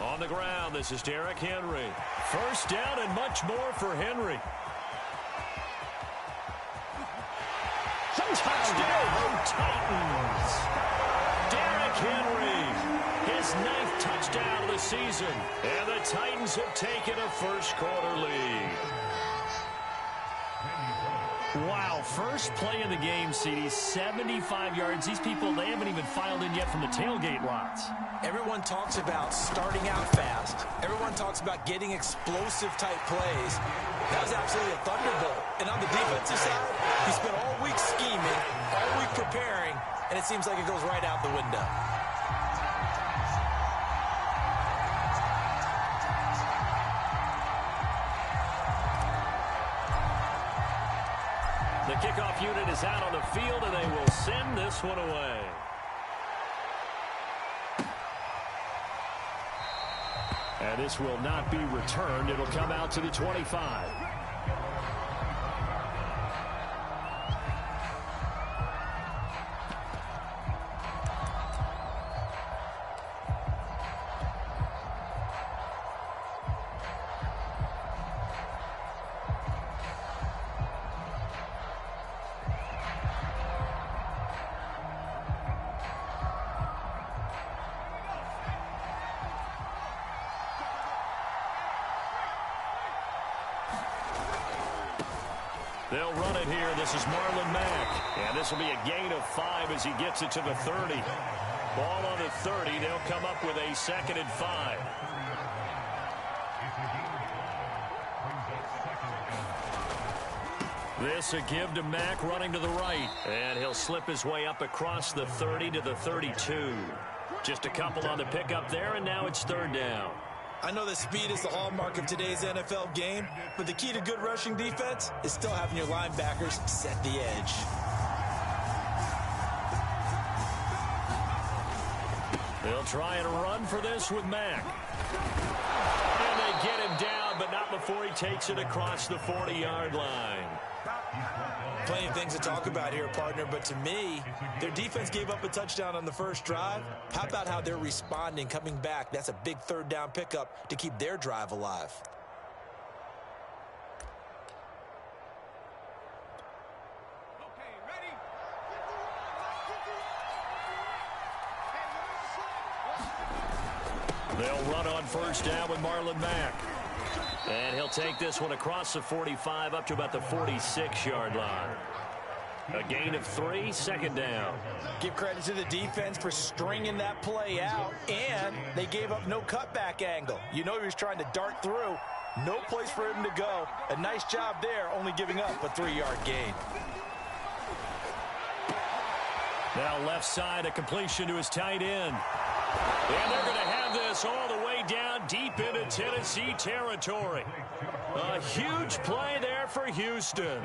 On the ground, this is Derrick Henry. First down and much more for Henry. Touchdown, Titans! Derrick Henry, his 9th touchdown of the season. And the Titans have taken a first-quarter lead. Wow, first play of the game, CD, 75 yards. These people, they haven't even filed in yet from the tailgate lots. Everyone talks about starting out fast. Everyone talks about getting explosive-type plays. That was absolutely a thunderbolt. And on the defensive side, he spent all week scheming, all week preparing, and it seems like it goes right out the window. The kickoff unit is out on the field, and they will send this one away. And this will not be returned. It'll come out to the 25. They'll run it here. This is Marlon Mack. And this will be a gain of 5 as he gets it to the 30. Ball on the 30. They'll come up with a 2nd and 5. This a give to Mack running to the right. And he'll slip his way up across the 30 to the 32. Just a couple on the pickup there, and now it's 3rd down. I know that speed is the hallmark of today's NFL game, but the key to good rushing defense is still having your linebackers set the edge. They'll try and run for this with Mack. And they get him down, but not before he takes it across the 40-yard line. Plenty of things to talk about here, partner, but to me, their defense gave up a touchdown on the first drive. How about how they're responding, coming back? That's a big 3rd down pickup to keep their drive alive. Okay, ready? They'll run on first down with Marlon Mack. And he'll take this one across the 45 up to about the 46-yard line. A gain of 3, 2nd down. Give credit to the defense for stringing that play out, and they gave up no cutback angle. You know he was trying to dart through. No place for him to go. A nice job there, only giving up a 3-yard gain. Now left side, a completion to his tight end. And they're going to have this all the way down deep into Tennessee territory. A huge play there for Houston.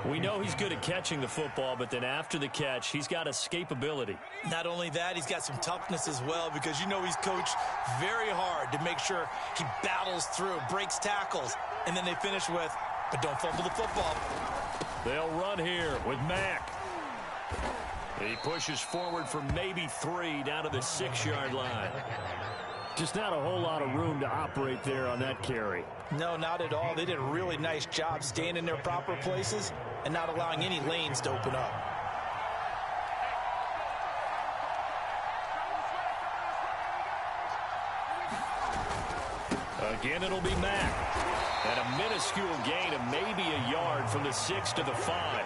We know he's good at catching the football, but then after the catch, he's got escapability. Not only that, he's got some toughness as well, because you know he's coached very hard to make sure he battles through, breaks tackles, and then they finish with, but don't fumble the football. They'll run here with Mack. He pushes forward for maybe 3 down to the 6-yard line. Just not a whole lot of room to operate there on that carry. No, not at all. They did a really nice job staying in their proper places and not allowing any lanes to open up. Again, it'll be Mack. And a minuscule gain of maybe a yard from the 6 to the 5.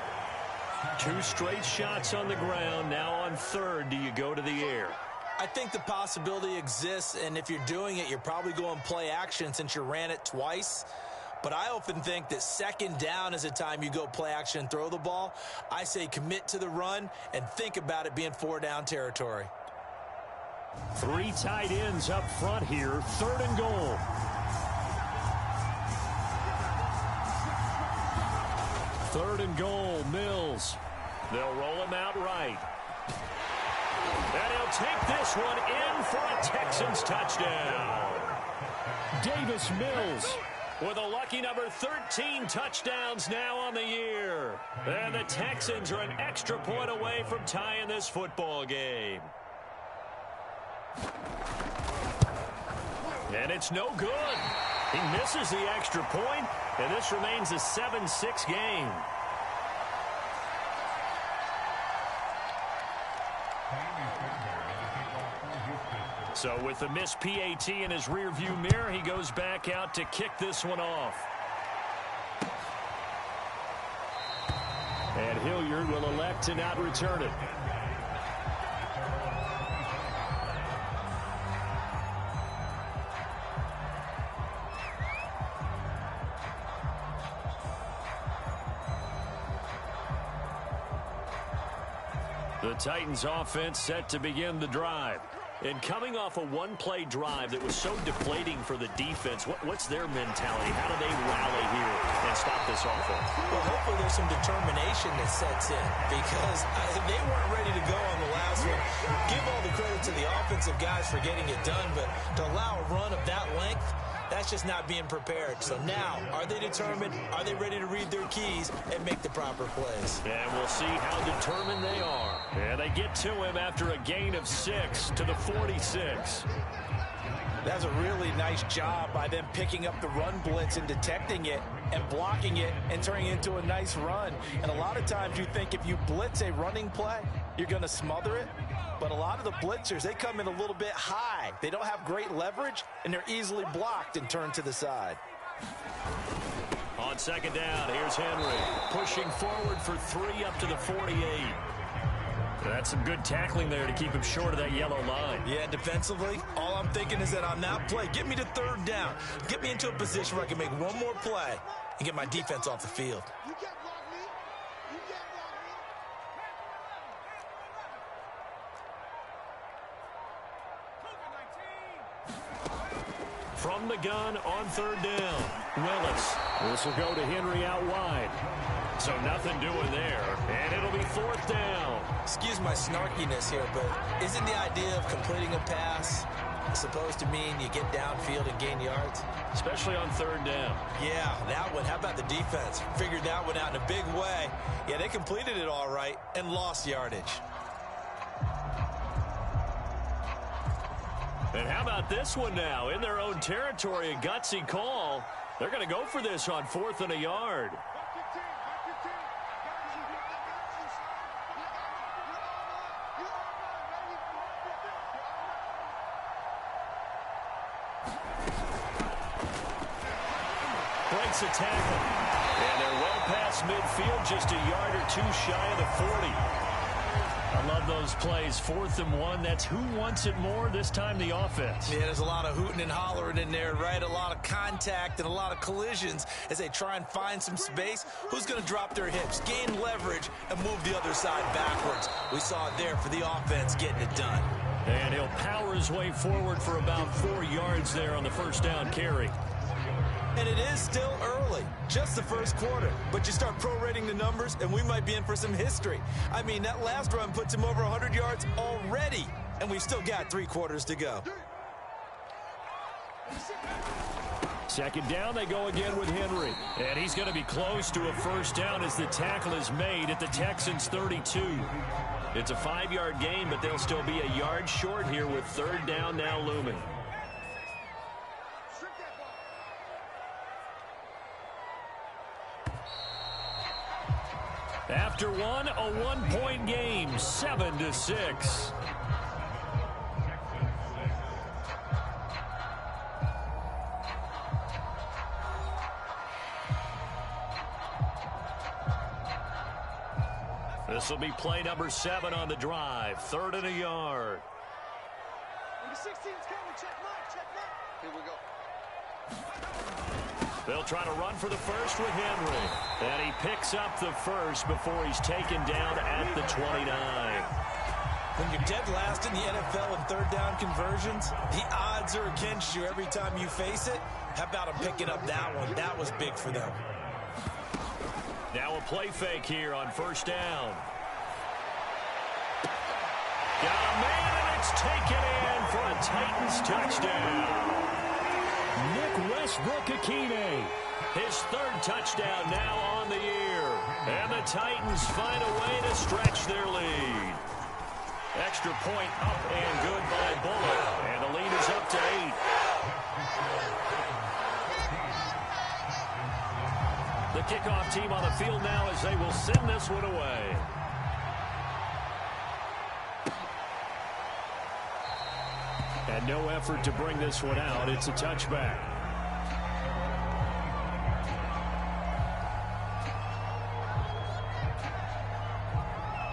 2 straight shots on the ground. Now on 3rd, do you go to the air? I think the possibility exists, and if you're doing it, you're probably going play action since you ran it twice. But I often think that 2nd down is a time you go play action and throw the ball. I say commit to the run and think about it being 4-down territory. 3 tight ends up front here. 3rd and goal. Third and goal, Mills. They'll roll him out right. And he'll take this one in for a Texans touchdown. Davis Mills with a lucky number 13 touchdowns now on the year. And the Texans are an extra point away from tying this football game. And it's no good. He misses the extra point, and this remains a 7-6 game. So with the missed PAT in his rearview mirror, he goes back out to kick this one off. And Hilliard will elect to not return it. The Titans offense set to begin the drive. And coming off a one-play drive that was so deflating for the defense, what's their mentality? How do they rally here and stop this offense? Well, hopefully there's some determination that sets in because they weren't ready to go on the last one. Give all the credit to the offensive guys for getting it done, but to allow a run of that length, that's just not being prepared. So now, are they determined? Are they ready to read their keys and make the proper plays? And we'll see how determined they are. And they get to him after a gain of 6 to the 46. That's a really nice job by them picking up the run blitz and detecting it and blocking it and turning it into a nice run. And a lot of times you think if you blitz a running play, you're going to smother it. But a lot of the blitzers, they come in a little bit high. They don't have great leverage, and they're easily blocked and turned to the side. On second down, here's Henry pushing forward for 3 up to the 48. That's some good tackling there to keep him short of that yellow line. Yeah, defensively, all I'm thinking is that on that play, get me to third down. Get me into a position where I can make one more play and get my defense off the field. You can't block me. You can't block me. From the gun on third down, Willis. This will go to Henry out wide. So nothing doing there, and it'll be fourth down. Excuse my snarkiness here, but isn't the idea of completing a pass supposed to mean you get downfield and gain yards? Especially on third down. Yeah, that one. How about the defense? Figured that one out in a big way. Yeah, they completed it all right and lost yardage. And how about this one now? In their own territory, a gutsy call. They're going to go for this on 4th and a yard. Breaks a tackle. And they're well past midfield, just a yard or two shy of the 40. I love those plays. 4th and 1. That's who wants it more, this time the offense. Yeah, there's a lot of hooting and hollering in there, right? A lot of contact and a lot of collisions as they try and find some space. Who's going to drop their hips, gain leverage, and move the other side backwards? We saw it there for the offense getting it done. And he'll power his way forward for about 4 yards there on the first down carry. And it is still early, just the first quarter. But you start prorating the numbers, and we might be in for some history. I mean, that last run puts him over 100 yards already, and we've still got 3 quarters to go. Second down, they go again with Henry. And he's going to be close to a first down as the tackle is made at the Texans' 32. It's a 5-yard gain, but they'll still be a yard short here with third down now looming. After one, a 1-point game, 7-6. This will be play number 7 on the drive. 3rd and a yard. When the 16's coming, check mark. Here we go. They'll try to run for the first with Henry. And he picks up the first before he's taken down at the 29. When you're dead last in the NFL in third down conversions, the odds are against you every time you face it. How about him picking up that one? That was big for them. Now a play fake here on first down. Got a man, and it's taken in for a Titans touchdown. Nick Westbrook-Akine, his 3rd touchdown now on the year. And the Titans find a way to stretch their lead. extra point up and good by Bullock. And the lead is up to 8. The kickoff team on the field now as they will send this one away. And no effort to bring this one out. It's a touchback.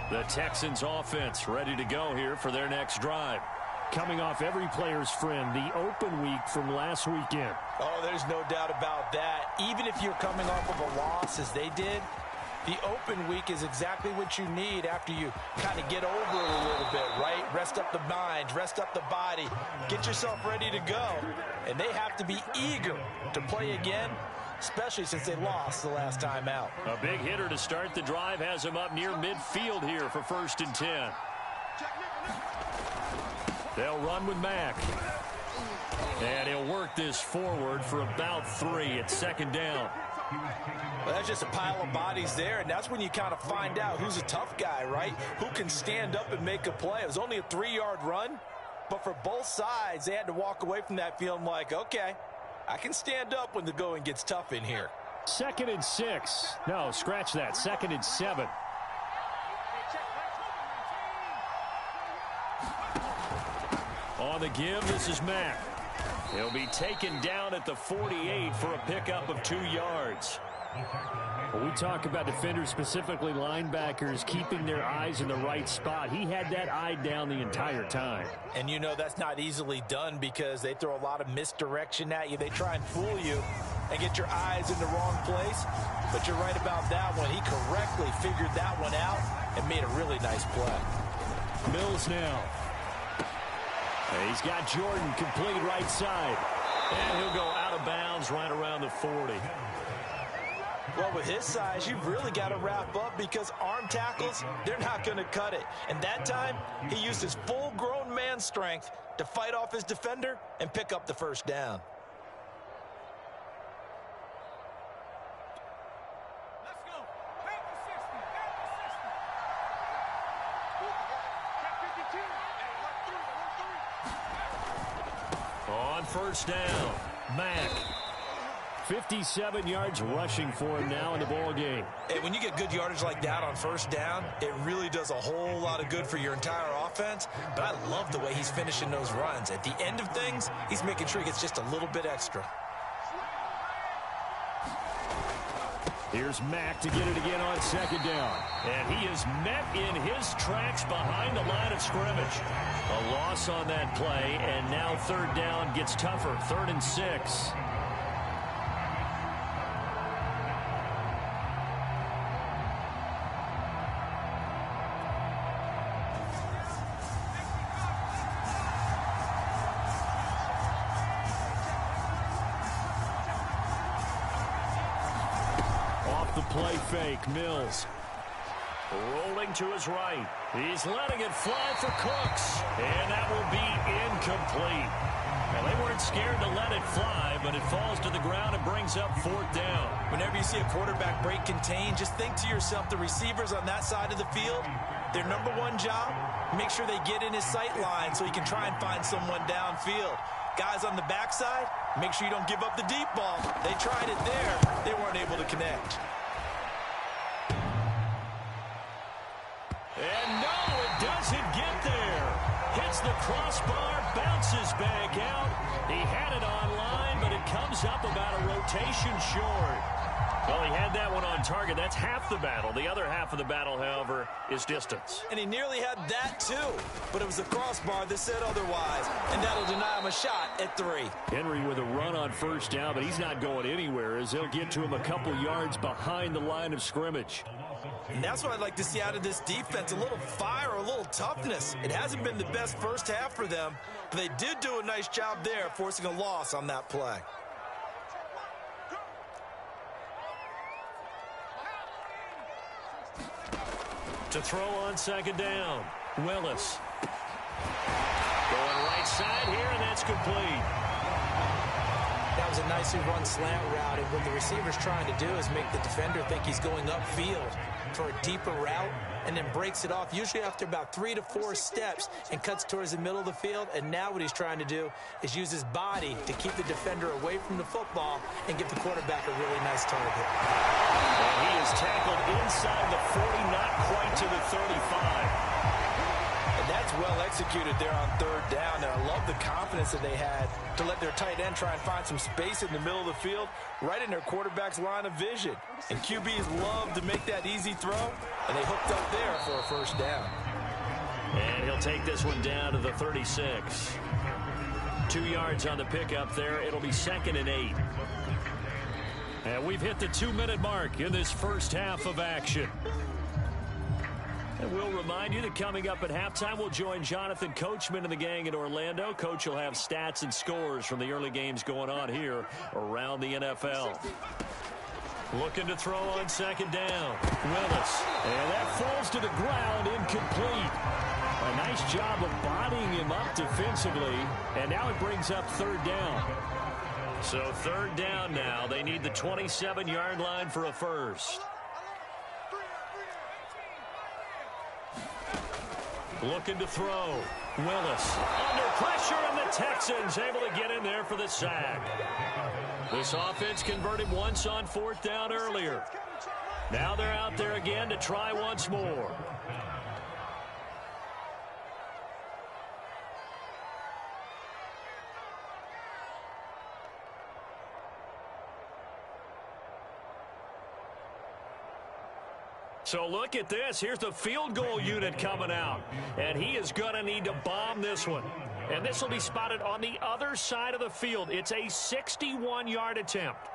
The Texans offense ready to go here for their next drive. Coming off every player's friend, the open week from last weekend. Oh, there's no doubt about that. Even if you're coming off of a loss as they did, the open week is exactly what you need after you kind of get over it a little bit, right? Rest up the mind, rest up the body, get yourself ready to go. And they have to be eager to play again, especially since they lost the last time out. A big hitter to start the drive has him up near midfield here for 1st and 10. They'll run with Mack. And he'll work this forward for about 3 at 2nd down. Well, that's just a pile of bodies there, and that's when you kind of find out who's a tough guy, right? Who can stand up and make a play. It was only a 3-yard run, but for both sides, they had to walk away from that feeling like, okay, I can stand up when the going gets tough in here. 2nd and 6. No, scratch that. 2nd and 7. On the give, this is Mack. He'll be taken down at the 48 for a pickup of 2 yards. When we talk about defenders, specifically linebackers, keeping their eyes in the right spot, he had that eye down the entire time. And you know that's not easily done because they throw a lot of misdirection at you. They try and fool you and get your eyes in the wrong place. But you're right about that one. He correctly figured that one out and made a really nice play. Mills now. He's got Jordan complete right side. And he'll go out of bounds right around the 40. Well, with his size, you've really got to wrap up because arm tackles, they're not going to cut it. And that time, he used his full-grown man strength to fight off his defender and pick up the 1st down. Let's go. Take the 60. Take the 60. On 1st down, Mack. 57 yards rushing for him now in the ball game. And when you get good yardage like that on 1st down, it really does a whole lot of good for your entire offense. But I love the way he's finishing those runs. At the end of things, he's making sure he gets just a little bit extra. Here's Mack to get it again on 2nd down. And he is met in his tracks behind the line of scrimmage. A loss on that play, and now 3rd down gets tougher. 3rd and 6. Play fake, Mills. Rolling to his right. He's letting it fly for Cooks. And that will be incomplete. Well, they weren't scared to let it fly, but it falls to the ground and brings up 4th down. Whenever you see a quarterback break contain, just think to yourself, the receivers on that side of the field, their number one job, make sure they get in his sight line so he can try and find someone downfield. Guys on the backside, make sure you don't give up the deep ball. They tried it there. They weren't able to connect. And no, it doesn't get there. Hits the crossbar, bounces back out. He had it on line, but it comes up about a rotation short. Well, he had that one on target. That's half the battle. The other half of the battle, however, is distance. And he nearly had that, too. But it was the crossbar that said otherwise. And that'll deny him a shot at 3. Henry with a run on 1st down, but he's not going anywhere as they'll get to him a couple yards behind the line of scrimmage. And that's what I'd like to see out of this defense, a little fire, a little toughness. It hasn't been the best first half for them, but they did do a nice job there, forcing a loss on that play. To throw on 2nd down, Willis. Going right side here, and that's complete. That was a nicely run slant route, and what the receiver's trying to do is make the defender think he's going upfield. for a deeper route and then breaks it off, usually after about 3 to 4 steps, and cuts towards the middle of the field. And now what he's trying to do is use his body to keep the defender away from the football and give the quarterback a really nice target. And he is tackled inside the 40, not quite to the 35. And that's well executed there on 3rd down. And I love the confidence that they had to let their tight end try and find some space in the middle of the field, right in their quarterback's line of vision. And QBs love to make that easy throw, and they hooked up there for a 1st down. And he'll take this one down to the 36. 2 yards on the pickup there. It'll be 2nd and 8. And we've hit the 2-minute mark in this first half of action. And we'll remind you that coming up at halftime, we'll join Jonathan Coachman and the gang in Orlando. Coach will have stats and scores from the early games going on here around the NFL. Looking to throw on 2nd down. Willis. And that falls to the ground, incomplete. A nice job of bodying him up defensively. And now it brings up 3rd down. So 3rd down now. They need the 27-yard line for a first. Looking to throw. Willis under pressure, and the Texans able to get in there for the sack. This offense converted once on 4th down earlier. Now they're out there again to try once more. So look at this. Here's the field goal unit coming out. And he is going to need to bomb this one. And this will be spotted on the other side of the field. It's a 61-yard attempt.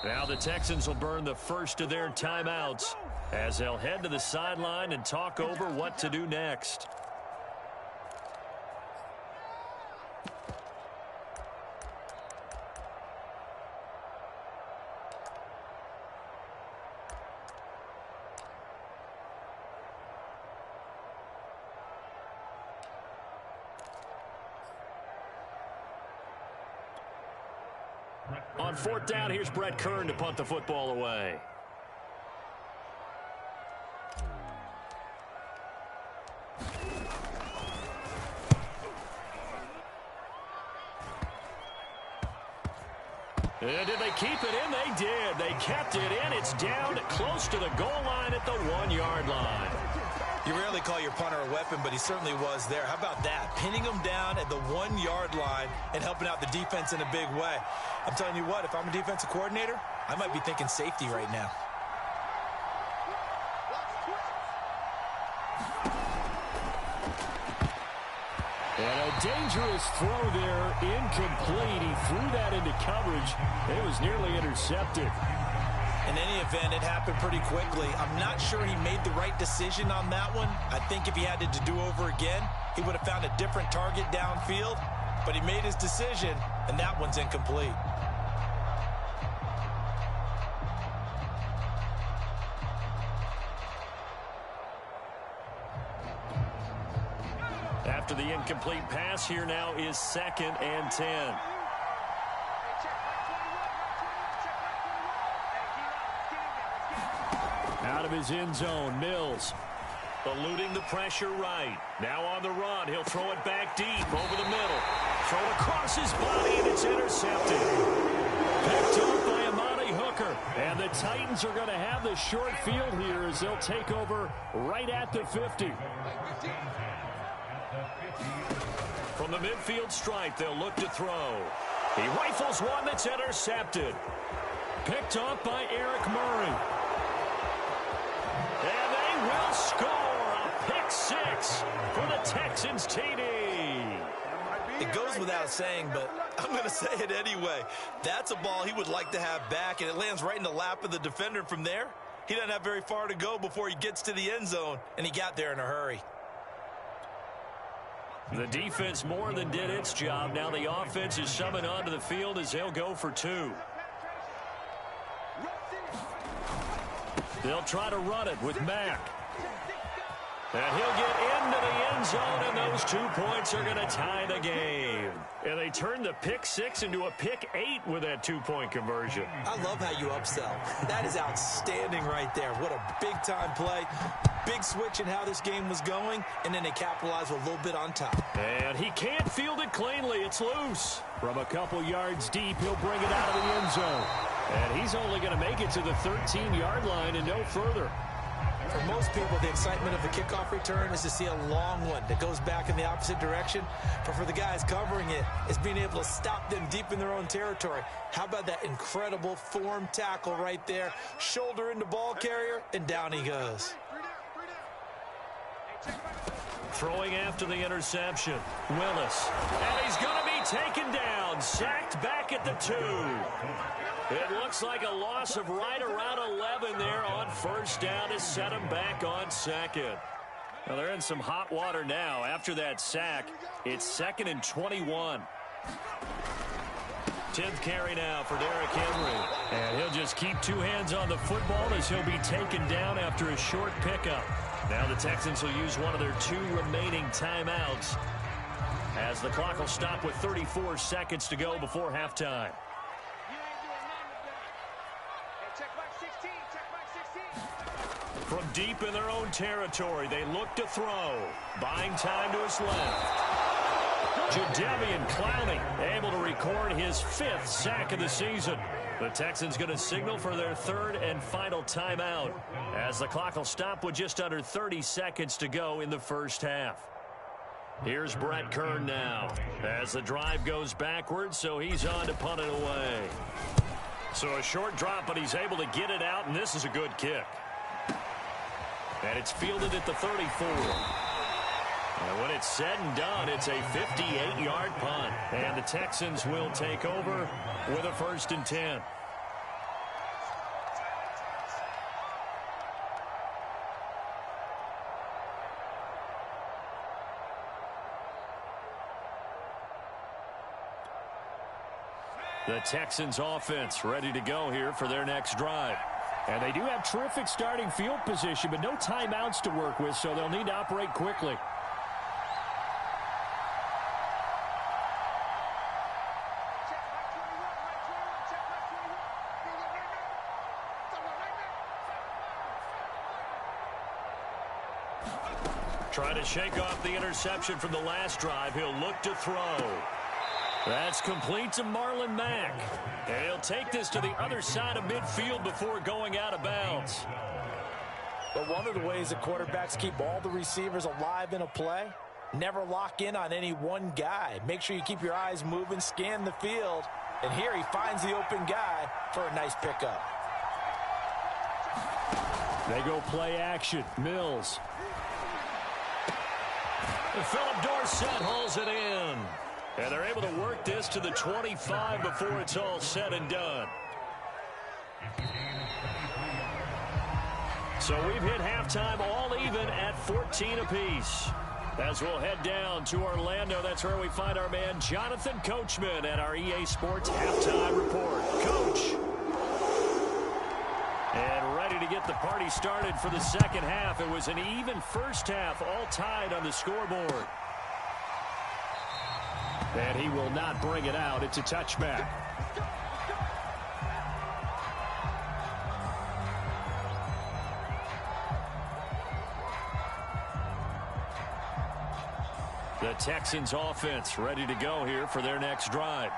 Now the Texans will burn the first of their timeouts as they'll head to the sideline and talk over what to do next. On 4th down, here's Brett Kern to punt the football away. And did they keep it in? They did. They kept it in. It's down close to the goal line at the 1-yard line. You rarely call your punter a weapon, but he certainly was there. How about that? Pinning him down at the 1-yard line and helping out the defense in a big way. I'm telling you what, if I'm a defensive coordinator, I might be thinking safety right now. And a dangerous throw there, incomplete. He threw that into coverage. It was nearly intercepted. In any event, it happened pretty quickly. I'm not sure he made the right decision on that one. I think if he had to do over again, he would have found a different target downfield. But he made his decision, and that one's incomplete. After the incomplete pass, here now is 2nd and 10. Out of his end zone, Mills eluding the pressure right. Now on the run, he'll throw it back deep over the middle. Throw it across his body, and it's intercepted. Picked up by Amani Hooker. And the Titans are going to have the short field here as they'll take over right at the 50. From the midfield stripe, they'll look to throw. He rifles one that's intercepted. Picked up by Eric Murray. And they will score a pick 6 for the Texans TD. It goes without saying, but I'm going to say it anyway. That's a ball he would like to have back, and it lands right in the lap of the defender from there. He doesn't have very far to go before he gets to the end zone, and he got there in a hurry. The defense more than did its job. Now the offense is summoned onto the field as they'll go for 2. They'll try to run it with Mack. And he'll get into the end zone, and those 2 points are going to tie the game. And they turned the pick 6 into a pick 8 with that 2-point conversion. I love how you upsell. That is outstanding right there. What a big-time play. Big switch in how this game was going, and then they capitalized with a little bit on top. And he can't field it cleanly. It's loose. From a couple yards deep, he'll bring it out of the end zone. And he's only going to make it to the 13-yard line and no further. For most people, the excitement of the kickoff return is to see a long one that goes back in the opposite direction. But for the guys covering it, it's being able to stop them deep in their own territory. How about that incredible form tackle right there? Shoulder into ball carrier, and down he goes. Throwing after the interception, Willis. And he's going to be taken down, sacked back at the 2. It looks like a loss of right around 11 there on first down to set him back on second. Well, they're in some hot water now. After that sack, it's 2nd and 21. 10th carry now for Derrick Henry. And he'll just keep 2 hands on the football as he'll be taken down after a short pickup. Now the Texans will use one of their 2 remaining timeouts as the clock will stop with 34 seconds to go before halftime. From deep in their own territory, they look to throw. Buying time to his left. Jadeveon Clowney able to record his 5th sack of the season. The Texans going to signal for their 3rd and final timeout as the clock will stop with just under 30 seconds to go in the first half. Here's Brett Kern now as the drive goes backwards, so he's on to punt it away. So a short drop, but he's able to get it out, and this is a good kick. And it's fielded at the 34. And when it's said and done, it's a 58-yard punt. And the Texans will take over with a 1st and 10. The Texans offense ready to go here for their next drive. And they do have terrific starting field position, but no timeouts to work with, so they'll need to operate quickly. Trying to shake off the interception from the last drive. He'll look to throw. That's complete to Marlon Mack. And he'll take this to the other side of midfield before going out of bounds. But one of the ways that quarterbacks keep all the receivers alive in a play, never lock in on any one guy. Make sure you keep your eyes moving, scan the field. And here he finds the open guy for a nice pickup. They go play action. Mills. And Philip Dorsett hauls it in. And they're able to work this to the 25 before it's all said and done. So we've hit halftime all even at 14 apiece. As we'll head down to Orlando, that's where we find our man Jonathan Coachman at our EA Sports Halftime Report. Coach. And ready to get the party started for the second half. It was an even first half, all tied on the scoreboard. And he will not bring it out. It's a touchback. The Texans offense ready to go here for their next drive.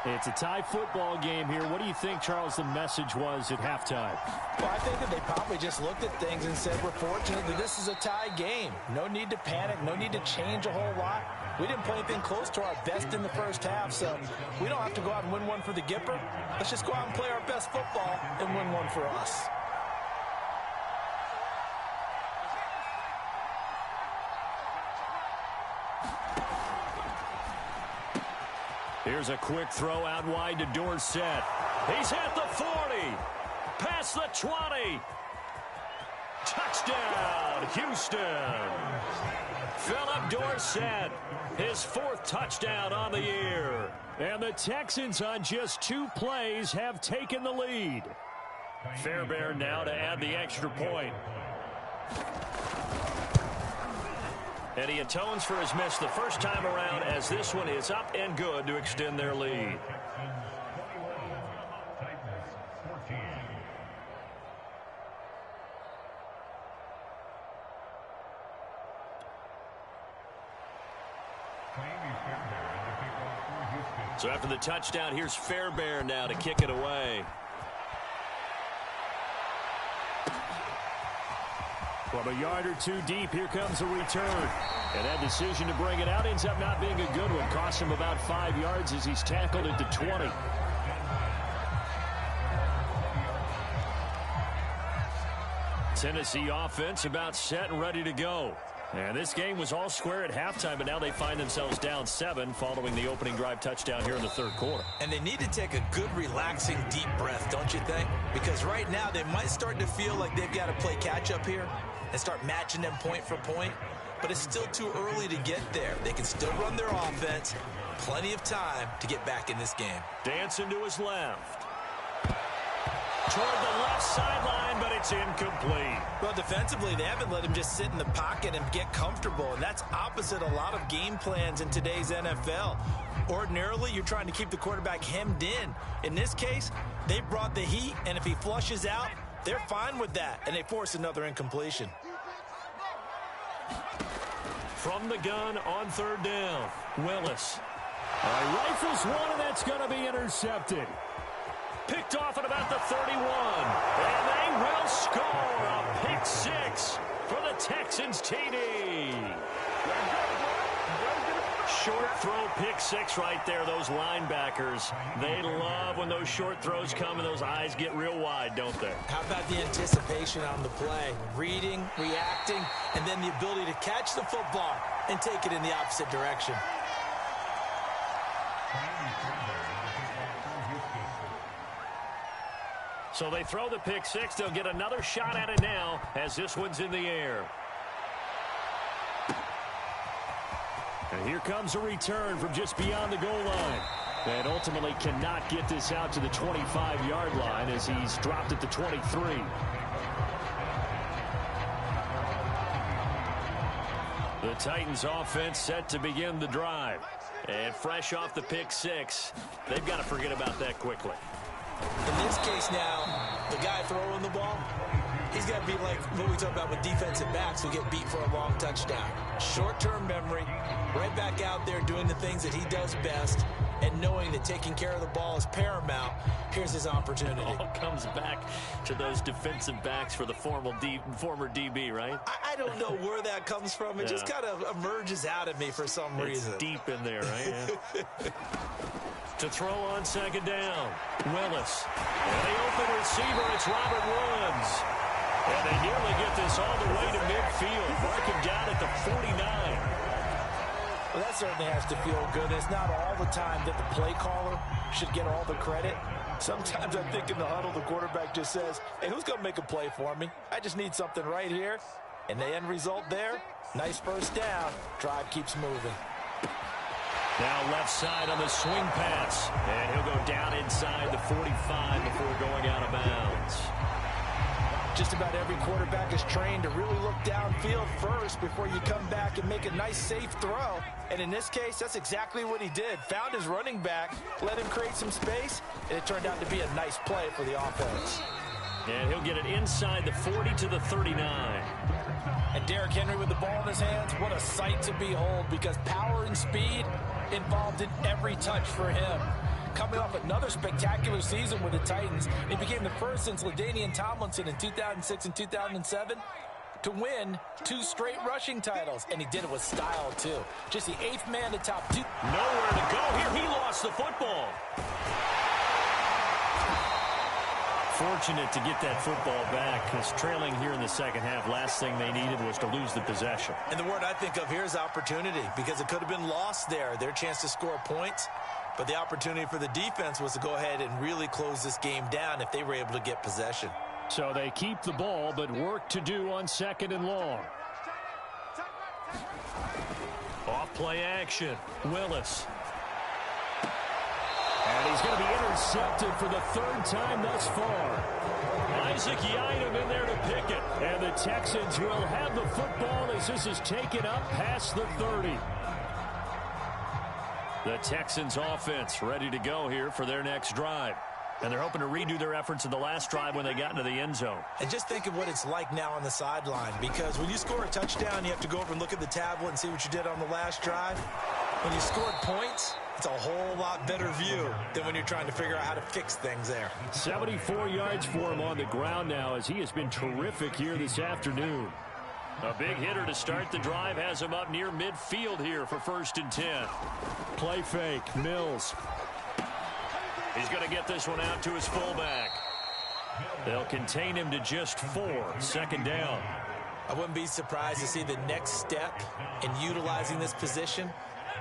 It's a tie football game here. What do you think, Charles, the message was at halftime? Well, I think that they probably just looked at things and said, we're fortunate that this is a tie game. No need to panic. No need to change a whole lot. We didn't play anything close to our best in the first half, so we don't have to go out and win one for the Gipper. Let's just go out and play our best football and win one for us. Here's a quick throw out wide to Dorsett. He's at the 40. Past the 20. Touchdown, Houston. Philip Dorsett, his 4th touchdown on the year. And the Texans on just 2 plays have taken the lead. Fairbairn now to add the extra point. And he atones for his miss the first time around as this one is up and good to extend their lead. So after the touchdown, here's Fairbairn now to kick it away. From a yard or two deep, here comes a return. And that decision to bring it out ends up not being a good one. Cost him about 5 yards as he's tackled at the 20. Tennessee offense about set and ready to go. And this game was all square at halftime, but now they find themselves down 7 following the opening drive touchdown here in the third quarter. And they need to take a good, relaxing, deep breath, don't you think? Because right now they might start to feel like they've got to play catch-up here and start matching them point for point. But it's still too early to get there. They can still run their offense. Plenty of time to get back in this game. Dancing to his left. Toward the left sideline, but it's incomplete. Well, defensively, they haven't let him just sit in the pocket and get comfortable, and that's opposite a lot of game plans in today's NFL. Ordinarily, you're trying to keep the quarterback hemmed in. In this case, they brought the heat, and if he flushes out, they're fine with that, and they force another incompletion. From the gun on third down, Willis. Rifles one, and that's going to be intercepted. Picked off at about the 31. And they will score a pick 6 for the Texans TD. Short throw, pick 6 right there. Those linebackers, they love when those short throws come and those eyes get real wide, don't they? How about the anticipation on the play? Reading, reacting, and then the ability to catch the football and take it in the opposite direction. So they throw the pick 6. They'll get another shot at it now as this one's in the air. And here comes a return from just beyond the goal line. And ultimately cannot get this out to the 25-yard line as he's dropped at the 23. The Titans offense set to begin the drive. And fresh off the pick 6, they've got to forget about that quickly. In this case now, the guy throwing the ball, he's got to be like what we talk about with defensive backs who get beat for a long touchdown. Short-term memory, right back out there doing the things that he does best, and knowing that taking care of the ball is paramount. Here's his opportunity. It all comes back to those defensive backs for the former DB, right? I don't know where that comes from. It just kind of emerges out at me for some reason. It's deep in there, right? Yeah. To throw on second down, Willis. And the open receiver, it's Robert Woods. And they nearly get this all the way to midfield. Mark him down at the 49. Well, that certainly has to feel good. It's not all the time that the play caller should get all the credit. Sometimes I think in the huddle, the quarterback just says, hey, who's going to make a play for me? I just need something right here. And the end result there, nice first down. Drive keeps moving. Now left side on the swing pass. And he'll go down inside the 45 before going out of bounds. Just about every quarterback is trained to really look downfield first before you come back and make a nice, safe throw. And in this case, that's exactly what he did. Found his running back, let him create some space, and it turned out to be a nice play for the offense. And he'll get it inside the 40 to the 39. And Derrick Henry with the ball in his hands, what a sight to behold, because power and speed involved in every touch for him. Coming off another spectacular season with the Titans, he became the first since LaDainian Tomlinson in 2006 and 2007 to win 2 straight rushing titles, and he did it with style, too. Just the 8th man to top 2. Nowhere to go here. He lost the football. Fortunate to get that football back, because trailing here in the second half, last thing they needed was to lose the possession. And the word I think of here is opportunity, because it could have been lost there, their chance to score points. But the opportunity for the defense was to go ahead and really close this game down if they were able to get possession. So they keep the ball, but work to do on second and long. Off play action, Willis. And he's going to be intercepted for the third time thus far. Isaac Yiadom in there to pick it. And the Texans will have the football as this is taken up past the 30. The Texans offense ready to go here for their next drive. And they're hoping to redo their efforts in the last drive when they got into the end zone. And just think of what it's like now on the sideline, because when you score a touchdown, you have to go over and look at the tablet and see what you did on the last drive. When you scored points, it's a whole lot better view than when you're trying to figure out how to fix things there. 74 yards for him on the ground now as he has been terrific here this afternoon. A big hitter to start the drive has him up near midfield here for 1st and 10. Play fake, Mills. He's going to get this one out to his fullback. They'll contain him to just 4. 2nd down. I wouldn't be surprised to see the next step in utilizing this position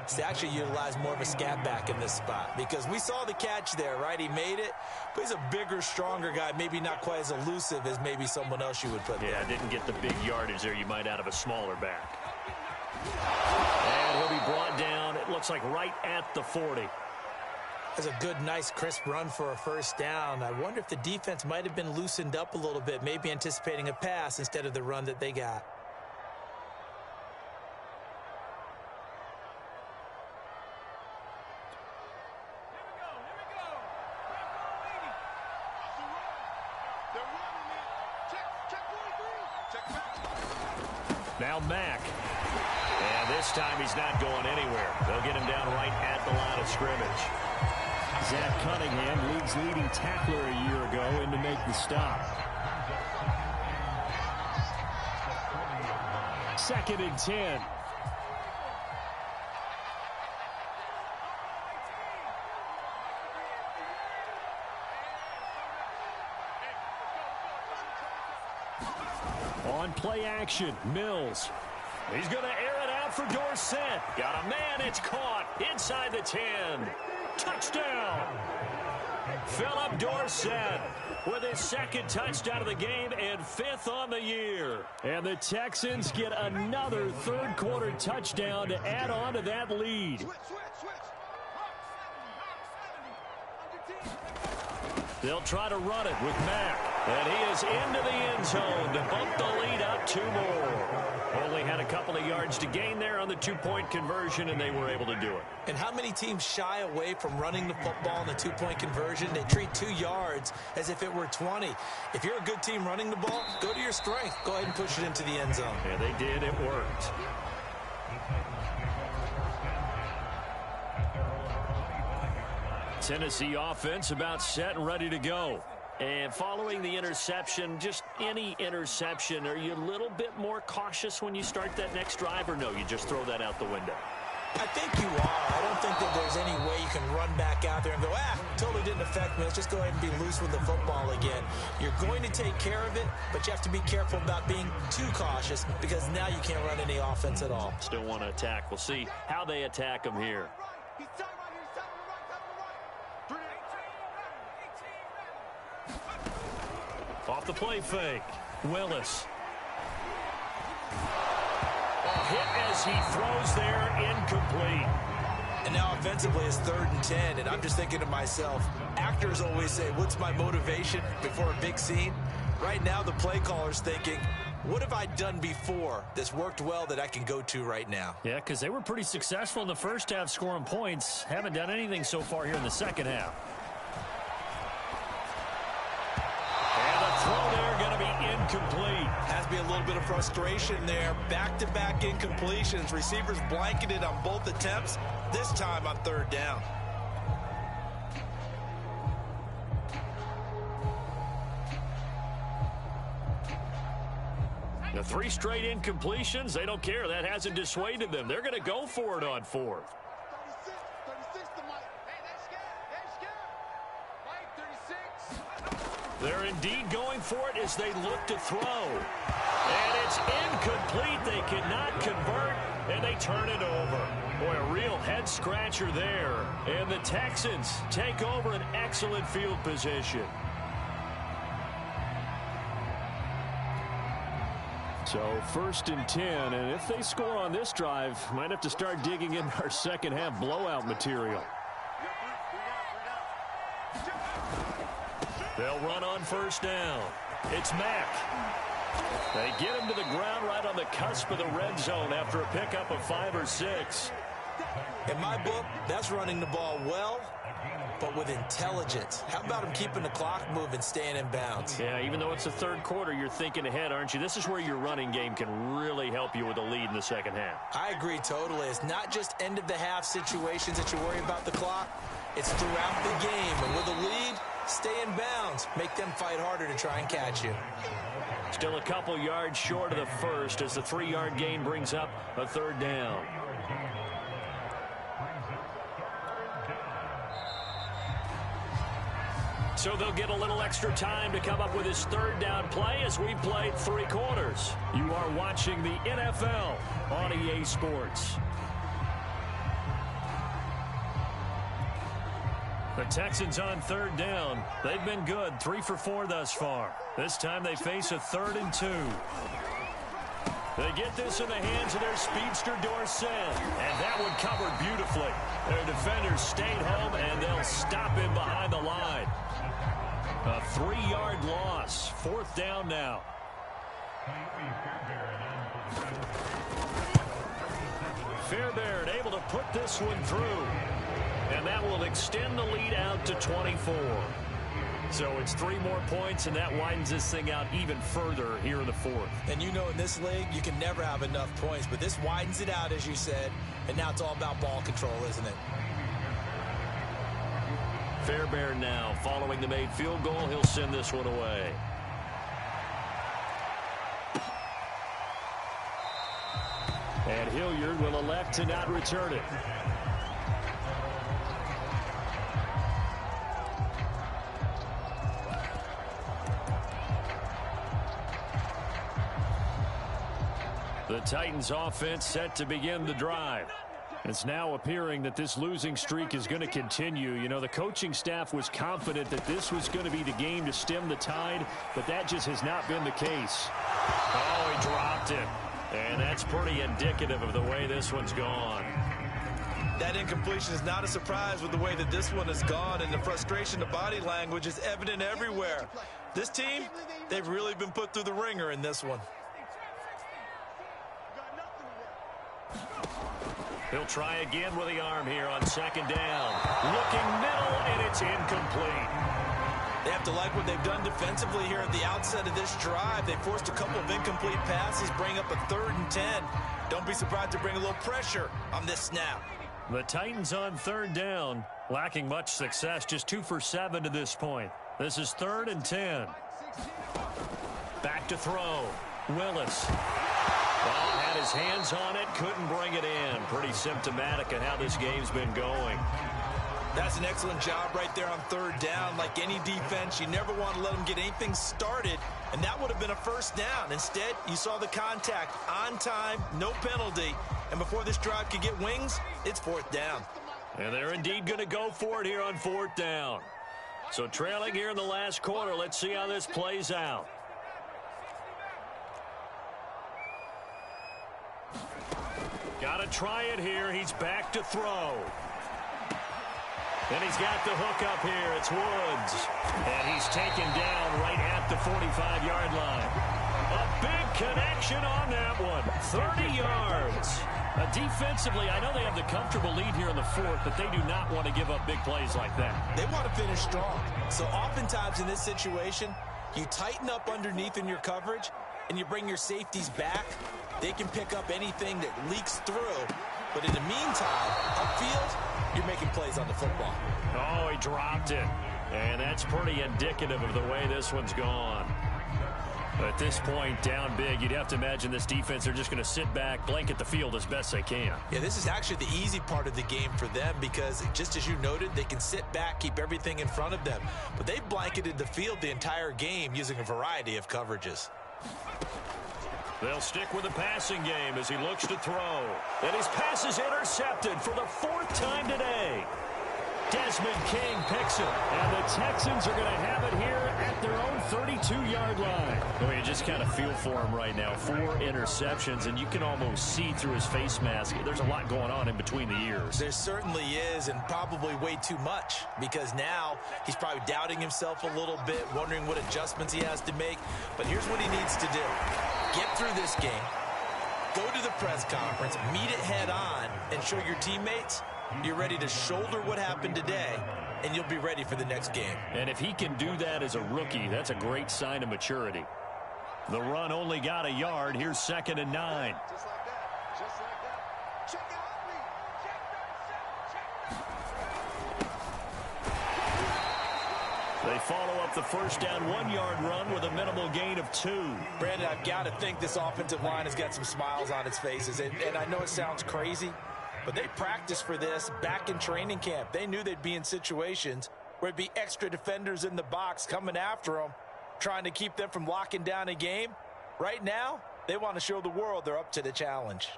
is to actually utilize more of a scat back in this spot, because we saw the catch there, right? He made it, but he's a bigger, stronger guy, maybe not quite as elusive as maybe someone else you would put there. Yeah, didn't get the big yardage there you might out of a smaller back. And he'll be brought down, it looks like right at the 40. That's a good, nice, crisp run for a 1st down. I wonder if the defense might have been loosened up a little bit, maybe anticipating a pass instead of the run that they got. Now Mack. And this time he's not going anywhere. They'll get him down right at the line of scrimmage. Zach Cunningham, league's leading tackler a year ago, in to make the stop. 2nd and 10. On play action, Mills. He's going to air it out for Dorsett. Got a man, it's caught inside the 10. Touchdown. Philip Dorsett with his 2nd touchdown of the game and 5th on the year. And the Texans get another 3rd quarter touchdown to add on to that lead. They'll try to run it with Mack. And he is into the end zone to bump the lead up 2 more. Only had a couple of yards to gain there on the 2-point conversion, and they were able to do it. And how many teams shy away from running the football in the 2-point conversion? They treat 2 yards as if it were 20. If you're a good team running the ball, go to your strength. Go ahead and push it into the end zone. Yeah, they did. It worked. Tennessee offense about set and ready to go. And following the interception, just any interception, are you a little bit more cautious when you start that next drive, or no, you just throw that out the window? I think you are. I don't think that there's any way you can run back out there and go, totally didn't affect me. Let's just go ahead and be loose with the football again. You're going to take care of it, but you have to be careful about being too cautious, because now you can't run any offense at all. Still want to attack. We'll see how they attack them here. Off the play fake, Willis. A hit as he throws there, incomplete. And now offensively it's 3rd and 10, and I'm just thinking to myself, actors always say, what's my motivation before a big scene? Right now the play caller's thinking, what have I done before that's worked well that I can go to right now? Yeah, because they were pretty successful in the first half scoring points. Haven't done anything so far here in the second half. Throw there going to be incomplete. Has to be a little bit of frustration there. Back-to-back incompletions. Receivers blanketed on both attempts, this time on 3rd down. The 3 straight incompletions, they don't care. That hasn't dissuaded them. They're going to go for it on 4th. They're indeed going for it as they look to throw. And it's incomplete. They cannot convert, and they turn it over. Boy, a real head-scratcher there. And the Texans take over an excellent field position. So 1st and 10, and if they score on this drive, might have to start digging in our second half blowout material. They'll run on first down. It's Mack. They get him to the ground right on the cusp of the red zone after a pickup of 5 or 6. In my book, that's running the ball well, but with intelligence. How about him keeping the clock moving, staying in bounds? Yeah, even though it's the third quarter, you're thinking ahead, aren't you? This is where your running game can really help you with a lead in the second half. I agree totally. It's not just end-of-the-half situations that you worry about the clock. It's throughout the game. And with a lead, stay in bounds. Make them fight harder to try and catch you. Still a couple yards short of the first as the 3-yard gain brings up a third down. So they'll get a little extra time to come up with his third down play as we've played 3 quarters. You are watching the NFL on EA Sports. The Texans on third down. They've been good, 3 for 4 thus far. This time they face a 3rd and 2. They get this in the hands of their speedster Dorsett, and that one covered beautifully. Their defenders stayed home, and they'll stop him behind the line. A 3-yard loss. 4th down now. Fairbairn able to put this one through. And that will extend the lead out to 24. So it's 3 more points, and that widens this thing out even further here in the 4th. And you know in this league, you can never have enough points. But this widens it out, as you said. And now it's all about ball control, isn't it? Fairbairn now, following the made field goal, he'll send this one away. And Hilliard will elect to not return it. The Titans offense set to begin the drive. It's now appearing that this losing streak is going to continue. You know, the coaching staff was confident that this was going to be the game to stem the tide, but that just has not been the case. Oh, he dropped it. And that's pretty indicative of the way this one's gone. That incompletion is not a surprise with the way that this one has gone, and the frustration, the body language is evident everywhere. This team, they've really been put through the ringer in this one. He'll try again with the arm here on 2nd down. Looking middle, and it's incomplete. They have to like what they've done defensively here at the outset of this drive. They forced a couple of incomplete passes, bring up a 3rd and 10. Don't be surprised to bring a little pressure on this snap. The Titans on 3rd down, lacking much success, just 2 for 7 to this point. This is 3rd and 10. Back to throw. Willis. Well, had his hands on it, couldn't bring it in. Pretty symptomatic of how this game's been going. That's an excellent job right there on 3rd down. Like any defense, you never want to let them get anything started, and that would have been a 1st down. Instead, you saw the contact on time, no penalty, and before this drive could get wings, it's 4th down. And they're indeed going to go for it here on 4th down. So trailing here in the last quarter, let's see how this plays out. Got to try it here. He's back to throw. And he's got the hook up here. It's Woods. And he's taken down right at the 45-yard line. A big connection on that one. 30 yards. Defensively, I know they have the comfortable lead here in the 4th, but they do not want to give up big plays like that. They want to finish strong. So oftentimes in this situation, you tighten up underneath in your coverage, and you bring your safeties back. They can pick up anything that leaks through. But in the meantime, upfield, you're making plays on the football. Oh, he dropped it. And that's pretty indicative of the way this one's gone. At this point, down big, you'd have to imagine this defense, they're just going to sit back, blanket the field as best they can. Yeah, this is actually the easy part of the game for them because, just as you noted, they can sit back, keep everything in front of them. But they blanketed the field the entire game using a variety of coverages. They'll stick with the passing game as he looks to throw. And his pass is intercepted for the 4th time today. Desmond King picks it. And the Texans are going to have it here at their own 32-yard line. Well, you just kind of feel for him right now. 4 interceptions, and you can almost see through his face mask. There's a lot going on in between the ears. There certainly is, and probably way too much, because now he's probably doubting himself a little bit, wondering what adjustments he has to make. But here's what he needs to do. Get through this game, go to the press conference, meet it head on, and show your teammates you're ready to shoulder what happened today, and you'll be ready for the next game. And if he can do that as a rookie, that's a great sign of maturity. The run only got a yard. Here's 2nd and 9. Just like that. Just like that. Check out me. Check 37. Check. They follow up the first down 1-yard run with a minimal gain of 2. Brandon, I've got to think this offensive line has got some smiles on its faces. And I know it sounds crazy, but they practiced for this back in training camp. They knew they'd be in situations where it'd be extra defenders in the box coming after them, trying to keep them from locking down a game. Right now, they want to show the world they're up to the challenge.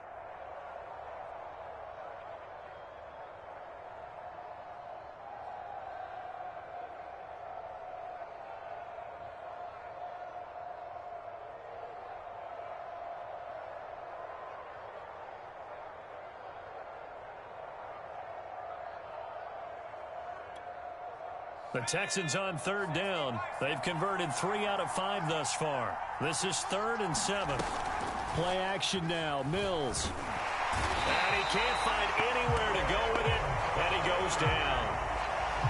The Texans on 3rd down. They've converted 3 out of 5 thus far. This is 3rd and 7. Play action now. Mills. And he can't find anywhere to go with it, and he goes down.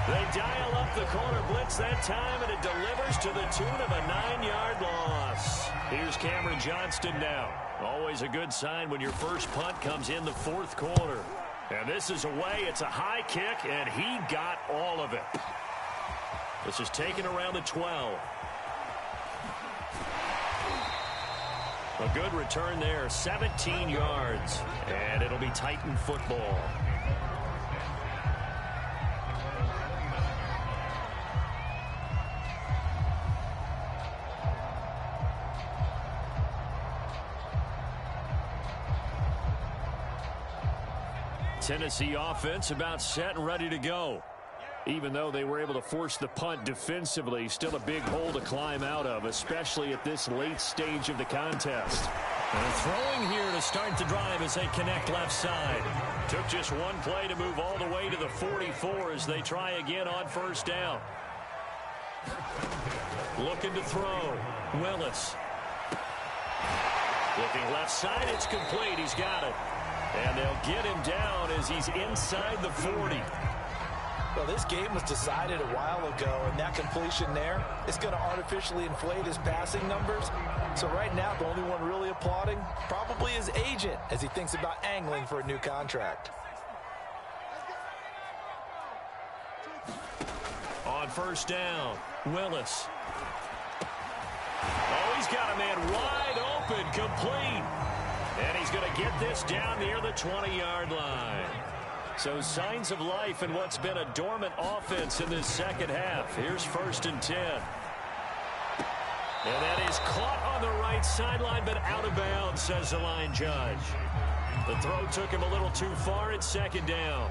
They dial up the corner blitz that time, and it delivers to the tune of a 9-yard loss. Here's Cameron Johnston now. Always a good sign when your first punt comes in the 4th quarter. And this is away. It's a high kick, and he got all of it. This is taken around the 12. A good return there, 17 yards, and it'll be Titan football. Tennessee offense about set and ready to go. Even though they were able to force the punt defensively, still a big hole to climb out of, especially at this late stage of the contest. And throwing here to start the drive as they connect left side. Took just one play to move all the way to the 44 as they try again on 1st down. Looking to throw. Willis. Looking left side, it's complete. He's got it. And they'll get him down as he's inside the 40. Well, this game was decided a while ago, and that completion there is going to artificially inflate his passing numbers. So right now, the only one really applauding probably his agent as he thinks about angling for a new contract. On 1st down, Willis. Oh, he's got a man wide open, complete. And he's going to get this down near the 20-yard line. So signs of life in what's been a dormant offense in this second half. Here's 1st and 10. And that is caught on the right sideline, but out of bounds, says the line judge. The throw took him a little too far. It's 2nd down.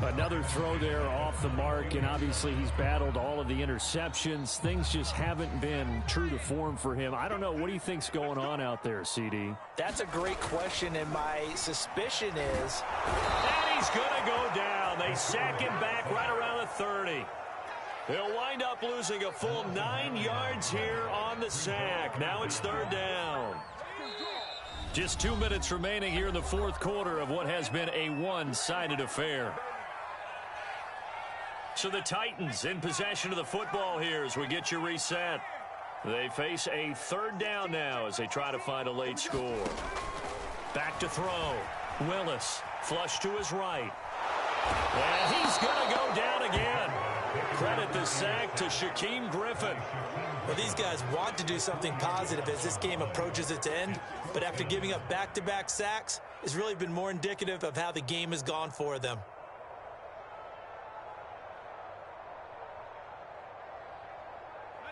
Another throw there off the mark, and obviously he's battled all of the interceptions. Things just haven't been true to form for him. I don't know. What do you think's going on out there, CD? That's a great question, and my suspicion is... And he's going to go down. They sack him back right around the 30. He'll wind up losing a full 9 yards here on the sack. Now it's 3rd down. Just 2 minutes remaining here in the 4th quarter of what has been a one-sided affair. So the Titans in possession of the football here as we get you reset. They face a 3rd down now as they try to find a late score. Back to throw. Willis flush to his right. And he's going to go down again. Credit the sack to Shaquem Griffin. Well, these guys want to do something positive as this game approaches its end, but after giving up back-to-back sacks, it's really been more indicative of how the game has gone for them.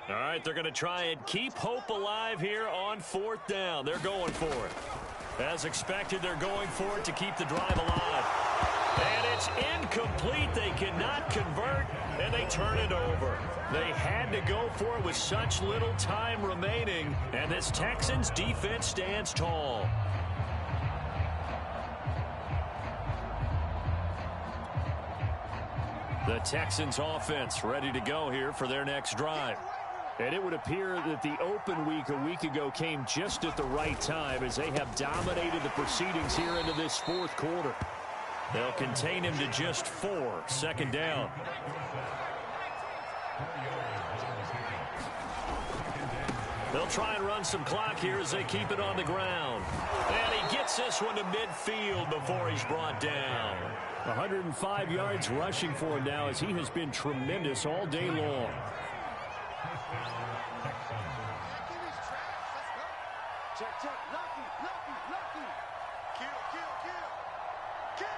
All right, they're going to try and keep hope alive here on 4th down. They're going for it. As expected, they're going for it to keep the drive alive. And It's incomplete. They cannot convert, and they turn it over. They had to go for it with such little time remaining, and this Texans defense stands tall. The Texans offense ready to go here for their next drive. And it would appear that the open week a week ago came just at the right time as they have dominated the proceedings here into this fourth quarter. They'll contain him to just 4. Second down. They'll try and run some clock here as they keep it on the ground. And he gets this one to midfield before he's brought down. 105 yards rushing for him now as he has been tremendous all day long. Check, check, lucky, lucky, lucky. Kill, kill, kill. Kill,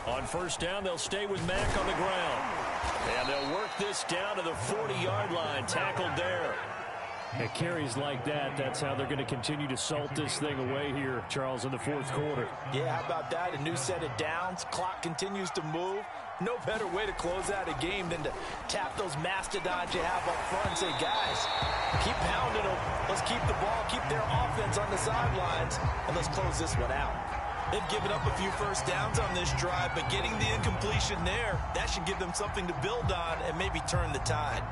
kill. On first down, they'll stay with Mack on the ground. And they'll work this down to the 40-yard line. Tackled there. At carries like that, that's how they're going to continue to salt this thing away here, Charles, in the fourth quarter. Yeah, how about that? A new set of downs. Clock continues to move. No better way to close out a game than to tap those mastodons you have up front and say, guys, keep pounding them. Let's keep the ball, keep their offense on the sidelines, and let's close this one out. They've given up a few first downs on this drive, but getting the incompletion there, that should give them something to build on and maybe turn the tide.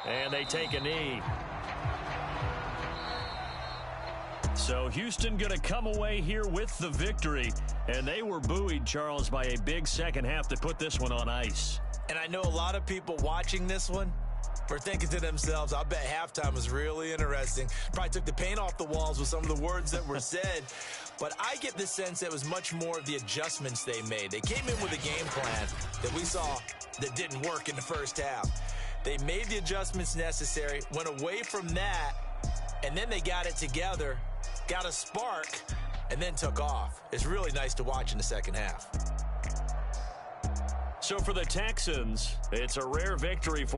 And they take a knee. So Houston going to come away here with the victory. And they were buoyed, Charles, by a big second half that put this one on ice. And I know a lot of people watching this one are thinking to themselves, I bet halftime was really interesting. Probably took the paint off the walls with some of the words that were said. But I get the sense that it was much more of the adjustments they made. They came in with a game plan that we saw that didn't work in the first half. They made the adjustments necessary, went away from that, and then they got it together, got a spark, and then took off. It's really nice to watch in the second half. So for the Texans, it's a rare victory for